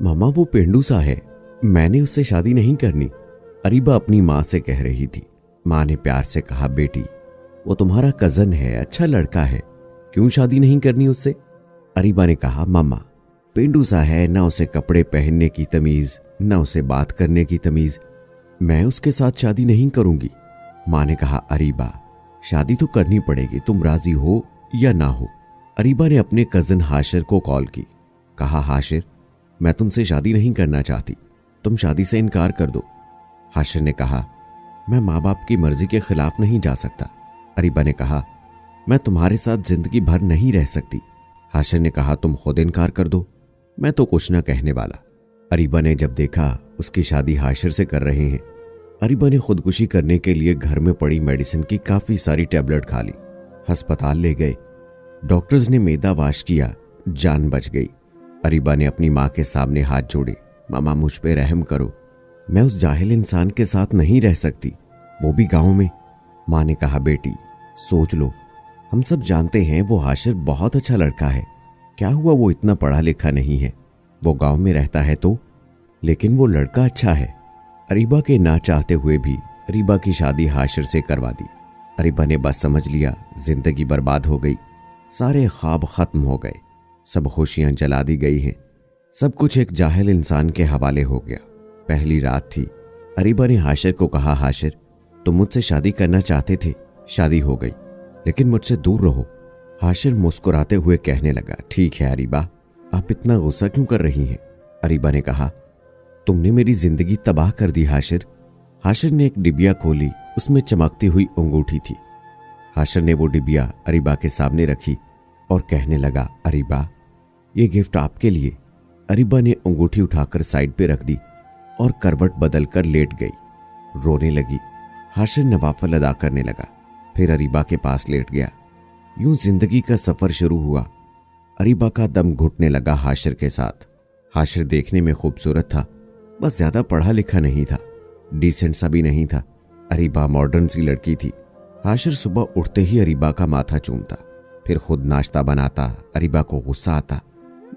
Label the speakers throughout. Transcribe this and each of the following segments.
Speaker 1: मामा वो पेंडू सा है, मैंने उससे शादी नहीं करनी, अरीबा अपनी माँ से कह रही थी। माँ ने प्यार से कहा, बेटी वो तुम्हारा कजन है, अच्छा लड़का है, क्यों शादी नहीं करनी उससे? अरीबा ने कहा, मामा पेंडू सा है, ना उसे कपड़े पहनने की तमीज, ना उसे बात करने की तमीज, मैं उसके साथ शादी नहीं करूंगी। माँ ने कहा, अरीबा शादी तो करनी पड़ेगी, तुम राजी हो या ना हो। अरीबा ने अपने कजन हाशिर को कॉल की, कहा, हाशिर मैं तुमसे शादी नहीं करना चाहती, तुम शादी से इनकार कर दो। हाशिर ने कहा, मैं माँ बाप की मर्जी के खिलाफ नहीं जा सकता। अरीबा ने कहा, मैं तुम्हारे साथ जिंदगी भर नहीं रह सकती। हाशिर ने कहा, तुम खुद इनकार कर दो, मैं तो कुछ न कहने वाला। अरीबा ने जब देखा उसकी शादी हाशिर से कर रहे हैं, अरीबा ने खुदकुशी करने के लिए घर में पड़ी मेडिसिन की काफी सारी टैबलेट खा ली। अस्पताल ले गए, डॉक्टर्स ने मैदा वाश किया, जान बच गई। अरीबा ने अपनी माँ के सामने हाथ जोड़े, मामा मुझ पे रहम करो, मैं उस जाहिल इंसान के साथ नहीं रह सकती, वो भी गांव में। माँ ने कहा, बेटी सोच लो, हम सब जानते हैं वो हाशिर बहुत अच्छा लड़का है, क्या हुआ वो इतना पढ़ा लिखा नहीं है, वो गांव में रहता है तो, लेकिन वो लड़का अच्छा है। अरीबा के ना चाहते हुए भी अरीबा की शादी हाशिर से करवा दी। अरीबा ने बस समझ लिया जिंदगी बर्बाद हो गई, सारे ख्वाब खत्म हो गए, सब खुशियां जला दी गई हैं, सब कुछ एक जाहिल इंसान के हवाले हो गया। पहली रात थी। अरीबा ने हाशिर को कहा, हाशिर तुम मुझसे शादी करना चाहते थे, शादी हो गई, लेकिन मुझसे दूर रहो। हाशिर मुस्कुराते हुए कहने लगा, ठीक है अरीबा, आप इतना गुस्सा क्यों कर रही हैं? अरीबा ने कहा, तुमने मेरी जिंदगी तबाह कर दी हाशिर। हाशिर ने एक डिबिया खोली, उसमें चमकती हुई अंगूठी थी। हाशिर ने वो डिबिया अरीबा के सामने रखी और कहने लगा, अरीबा ये गिफ्ट आपके लिए। अरीबा ने अंगूठी उठाकर साइड पे रख दी और करवट बदलकर लेट गई, रोने लगी। हाशिर नवाफल अदा करने लगा, फिर अरीबा के पास लेट गया। यूं जिंदगी का सफर शुरू हुआ। अरीबा का दम घुटने लगा हाशिर के साथ। हाशिर देखने में खूबसूरत था, बस ज्यादा पढ़ा लिखा नहीं था, डिसेंट सा भी नहीं था। अरीबा मॉडर्न सी लड़की थी। हाशिर सुबह उठते ही अरीबा का माथा चूमता, फिर खुद नाश्ता बनाता। अरीबा को गुस्सा आता,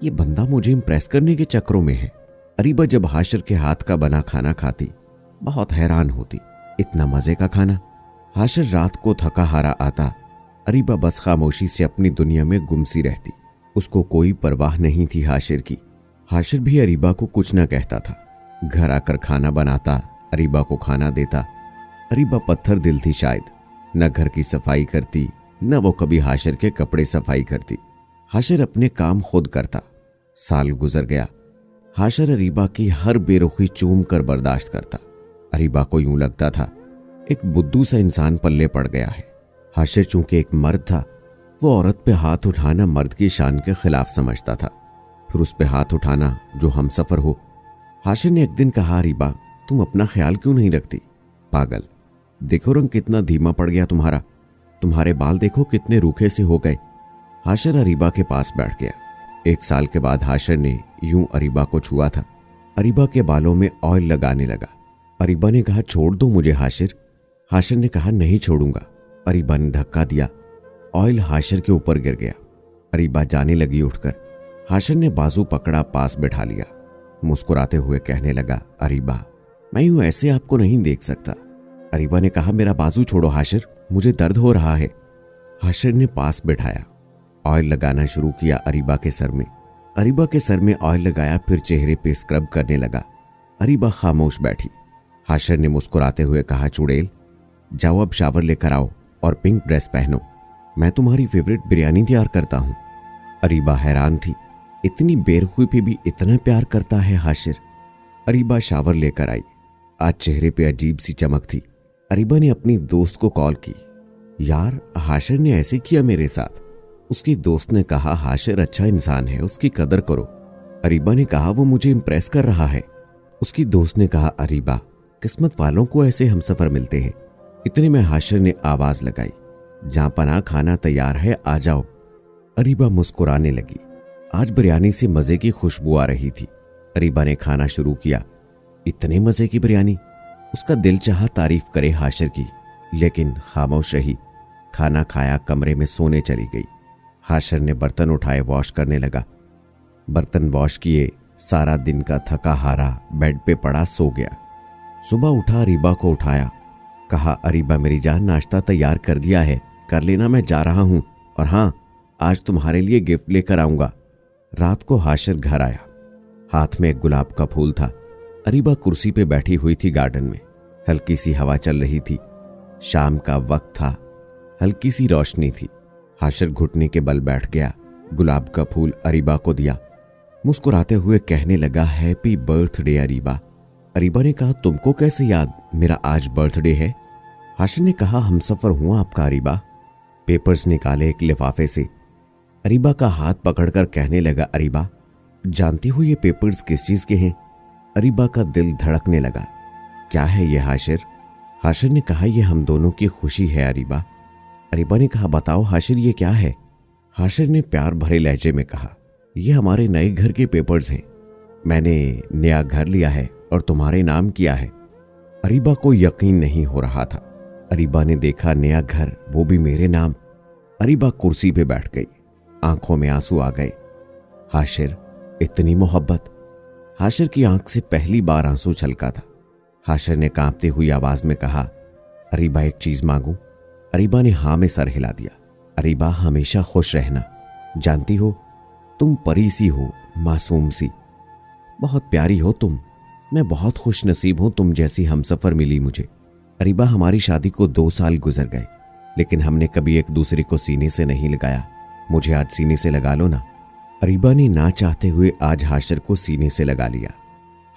Speaker 1: ये बंदा मुझे इम्प्रेस करने के चक्करों में है। अरीबा जब हाशिर के हाथ का बना खाना खाती बहुत हैरान होती, इतना मजे का खाना। हाशिर रात को थका हारा आता, अरीबा बस खामोशी से अपनी दुनिया में गुमसी रहती, उसको कोई परवाह नहीं थी हाशिर की। हाशिर भी अरीबा को कुछ न कहता था, घर आकर खाना बनाता, अरीबा को खाना देता। अरीबा पत्थर दिल थी शायद, न घर की सफाई करती, न वो कभी हाशिर के कपड़े सफाई करती। हाशिर अपने काम खुद करता। साल गुजर गया। हाशिर अरीबा की हर बेरुखी चूम कर बर्दाश्त करता। अरीबा को यूं लगता था एक बुद्धू सा इंसान पल्ले पड़ गया है। हाशिर चूंकि एक मर्द था, वो औरत पे हाथ उठाना मर्द की शान के खिलाफ समझता था, फिर उस पे हाथ उठाना जो हमसफर हो। हाशिर ने एक दिन कहा, अरीबा तुम अपना ख्याल क्यों नहीं रखती? पागल, देखो रंग कितना धीमा पड़ गया तुम्हारा, तुम्हारे बाल देखो कितने रूखे से हो गए। हाशिर अरीबा के पास बैठ गया। 1 साल के बाद हाशिर ने यूं अरीबा को छुआ था। अरीबा के बालों में ऑयल लगाने लगा। अरीबा ने कहा, छोड़ दो मुझे हाशिर। हाशिर ने कहा, नहीं छोड़ूंगा। अरीबा ने धक्का दिया, ऑयल हाशिर के ऊपर गिर गया। अरीबा जाने लगी उठकर। हाशिर ने बाजू पकड़ा, पास बैठा लिया, मुस्कुराते हुए कहने लगा, अरीबा मैं यूं ऐसे आपको नहीं देख सकता। अरीबा ने कहा, मेरा बाजू छोड़ो हाशिर, मुझे दर्द हो रहा है। हाशिर ने पास बैठाया, ऑयल लगाना शुरू किया अरीबा के सर में। अरीबा के सर में ऑयल लगाया, फिर चेहरे पे स्क्रब करने लगा। अरीबा खामोश बैठी। हाशिर ने मुस्कुराते हुए कहा, चुड़ैल जाओ अब शावर लेकर आओ और पिंक ड्रेस पहनो, मैं तुम्हारी फेवरेट बिरयानी तैयार करता हूं। अरीबा हैरान थी, इतनी बेरखुई पे भी इतना प्यार करता है हाशिर। अरीबा शावर लेकर आई। आज चेहरे पे अजीब सी चमक थी। अरीबा ने अपनी दोस्त को कॉल की, यार हाशिर ने ऐसे किया मेरे साथ। उसकी दोस्त ने कहा, हाशिर अच्छा इंसान है, उसकी कदर करो। अरीबा ने कहा, वो मुझे इम्प्रेस कर रहा है। उसकी दोस्त ने कहा, अरीबा किस्मत वालों को ऐसे हमसफर मिलते हैं। इतने में हाशिर ने आवाज लगाई, जहां पना खाना तैयार है, आ जाओ। अरीबा मुस्कुराने लगी। आज बिरयानी से मजे की खुशबू आ रही थी। अरीबा ने खाना शुरू किया। इतने मजे की बिरयानी, उसका दिल चाहा तारीफ करे हाशिर की, लेकिन खामोश रही। खाना खाया, कमरे में सोने चली गई। हाशिर ने बर्तन उठाए, वॉश करने लगा। बर्तन वॉश किए, सारा दिन का थका हारा बेड पे पड़ा सो गया। सुबह उठा, अरीबा को उठाया, कहा अरीबा मेरी जान नाश्ता तैयार कर दिया है, कर लेना, मैं जा रहा हूं। और हाँ, आज तुम्हारे लिए गिफ्ट लेकर आऊंगा। रात को हाशिर घर आया, हाथ में एक गुलाब का फूल था। अरीबा कुर्सी पे बैठी हुई थी गार्डन में, हल्की सी हवा चल रही थी, शाम का वक्त था, हल्की सी रोशनी थी। हाशिर घुटने के बल बैठ गया, गुलाब का फूल अरीबा को दिया, मुस्कुराते हुए कहने लगा हैप्पी बर्थडे अरीबा। अरीबा ने कहा तुमको कैसे याद, मेरा आज बर्थडे है। हाशिर ने कहा हमसफर हूं आपका अरीबा। पेपर्स निकाले एक लिफाफे से, अरीबा का हाथ पकड़कर कहने लगा अरीबा जानती हो ये पेपर्स किस चीज के हैं। अरीबा का दिल धड़कने लगा। क्या है ये हाशिर? हाशिर ने कहा ये हम दोनों की खुशी है अरीबा। अरीबा ने कहा बताओ हाशिर ये क्या है। हाशिर ने प्यार भरे लहजे में कहा ये हमारे नए घर के पेपर्स हैं, मैंने नया घर लिया है और तुम्हारे नाम किया है। अरीबा को यकीन नहीं हो रहा था। अरीबा ने देखा नया घर, वो भी मेरे नाम। अरीबा कुर्सी पे बैठ गई, आंखों में आंसू आ गए। हाशिर, इतनी मोहब्बत। हाशिर की आंख से पहली बार आंसू छलका था। हाशिर ने कांपती हुई आवाज में कहा अरीबा एक चीज मांगूं। अरीबा ने हां में सर हिला दिया। अरीबा हमेशा खुश रहना, जानती हो तुम परी सी हो, मासूम सी, बहुत प्यारी हो तुम। मैं बहुत खुश नसीब हूं तुम जैसी हमसफर मिली मुझे। अरीबा हमारी शादी को 2 साल गुजर गए, लेकिन हमने कभी एक दूसरे को सीने से नहीं लगाया। मुझे आज सीने से लगा लो ना। अरीबा ने ना चाहते हुए आज हाशिर को सीने से लगा लिया।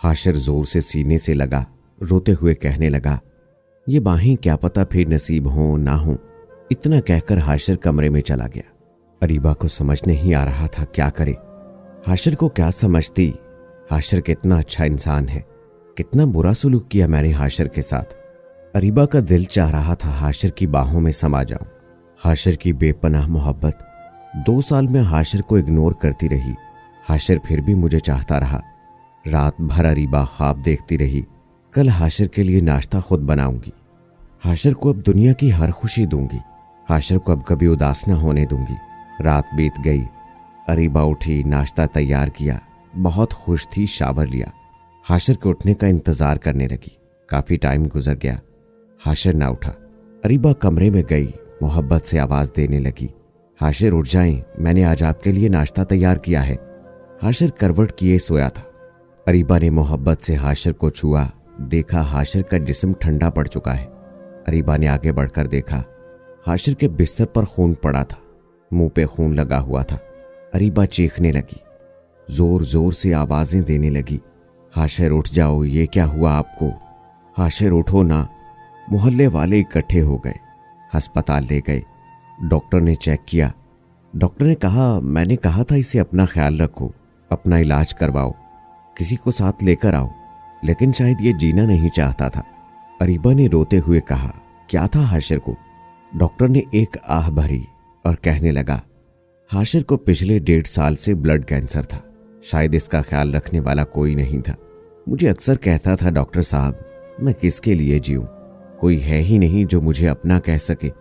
Speaker 1: हाशिर जोर से सीने से लगा, रोते हुए कहने लगा ये बाहें क्या पता फिर नसीब हो ना हो। इतना कहकर हाशिर कमरे में चला गया। अरीबा को समझ नहीं आ रहा था क्या करे। हाशिर को क्या समझती, हाशिर कितना अच्छा इंसान है, कितना बुरा सुलूक किया मैंने हाशिर के साथ। अरीबा का दिल चाह रहा था हाशिर की बाहों में समा जाऊं। हाशिर की बेपनाह मोहब्बत 2 साल में हाशिर को इग्नोर करती रही। हाशिर फिर भी मुझे चाहता रहा। रात भर अरीबा ख्वाब देखती रही, कल हाशिर के लिए नाश्ता खुद बनाऊंगी, हाशिर को अब दुनिया की हर खुशी दूंगी, हाशिर को अब कभी उदास न होने दूंगी। रात बीत गई, अरीबा उठी, नाश्ता तैयार किया, बहुत खुश थी, शावर लिया, हाशिर के उठने का इंतजार करने लगी। काफी टाइम गुजर गया, हाशिर ना उठा। अरीबा कमरे में गई, मोहब्बत से आवाज देने लगी हाशिर उठ जाएं, मैंने आज आपके लिए नाश्ता तैयार किया है। हाशिर करवट किए सोया था। अरीबा ने मोहब्बत से हाशिर को छुआ, देखा हाशिर का जिस्म ठंडा पड़ चुका है। अरीबा ने आगे बढ़कर देखा, हाशिर के बिस्तर पर खून पड़ा था, मुंह पे खून लगा हुआ था। अरीबा चीखने लगी, जोर जोर से आवाजें देने लगी, हाशिर उठ जाओ, ये क्या हुआ आपको, हाशिर उठो ना। मोहल्ले वाले इकट्ठे हो गए, अस्पताल ले गए। डॉक्टर ने चेक किया। डॉक्टर ने कहा मैंने कहा था इसे अपना ख्याल रखो, अपना इलाज करवाओ, किसी को साथ लेकर आओ, लेकिन शायद ये जीना नहीं चाहता था। अरीबा ने रोते हुए कहा क्या था हाशिर को। डॉक्टर ने एक आह भरी और कहने लगा हाशिर को पिछले 1.5 साल से ब्लड कैंसर था, शायद इसका ख्याल रखने वाला कोई नहीं था। मुझे अक्सर कहता था डॉक्टर साहब मैं किसके लिए जीऊं, कोई है ही नहीं जो मुझे अपना कह सके।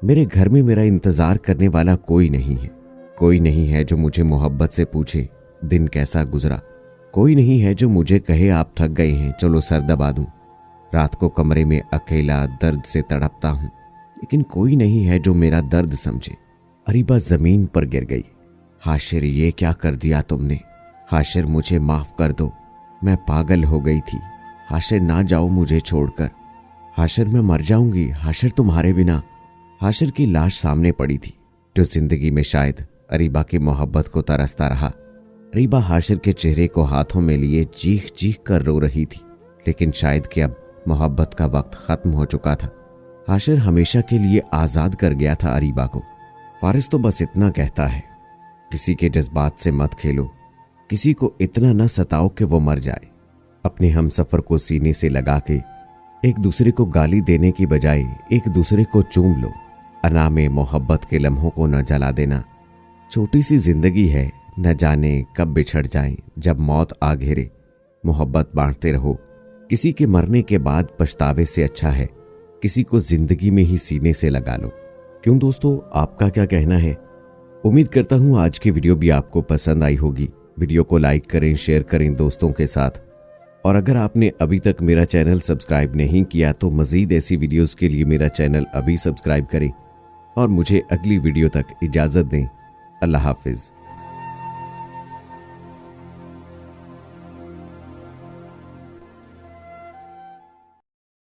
Speaker 1: मेरे घर में मेरा इंतजार करने वाला कोई नहीं है, कोई नहीं है जो मुझे मोहब्बत से पूछे दिन कैसा गुजरा, कोई नहीं है जो मुझे कहे आप थक गए हैं चलो सर दबा दूं। रात को कमरे में अकेला दर्द से तड़पता हूं, लेकिन कोई नहीं है जो मेरा दर्द समझे। अरीबा जमीन पर गिर गई। हाशिर ये क्या कर दिया तुमने, हाशिर मुझे माफ कर दो, मैं पागल हो गई थी, हाशिर ना जाओ मुझे छोड़कर, हाशिर मैं मर जाऊंगी, हाशिर तुम्हारे बिना। हाशिर की लाश सामने पड़ी थी, जो जिंदगी में शायद अरीबा की मोहब्बत को तरसता रहा। अरीबा हाशिर के चेहरे को हाथों में लिए चीख चीख कर रो रही थी, लेकिन शायद कि अब मोहब्बत का वक्त खत्म हो चुका था। हाशिर हमेशा के लिए आजाद कर गया था अरीबा को। फारिस तो बस इतना कहता है, किसी के जज्बात से मत खेलो, किसी को इतना न सताओ कि वो मर जाए। अपने हमसफर को सीने से लगा के एक दूसरे को गाली देने की बजाय एक दूसरे को चूम लो। अना में मोहब्बत के लम्हों को न जला देना। छोटी सी जिंदगी है, न जाने कब बिछड़ जाएं, जब मौत आ घेरे। मोहब्बत बांटते रहो, किसी के मरने के बाद पछतावे से अच्छा है किसी को जिंदगी में ही सीने से लगा लो। क्यों दोस्तों, आपका क्या कहना है? उम्मीद करता हूं आज की वीडियो भी आपको पसंद आई होगी। वीडियो को लाइक करें, शेयर करें दोस्तों के साथ। और अगर आपने अभी तक मेरा चैनल सब्सक्राइब नहीं किया तो मज़ीद ऐसी वीडियोस के लिए मेरा चैनल अभी सब्सक्राइब करें और मुझे अगली वीडियो तक इजाज़त दें। अल्लाह हाफिज़।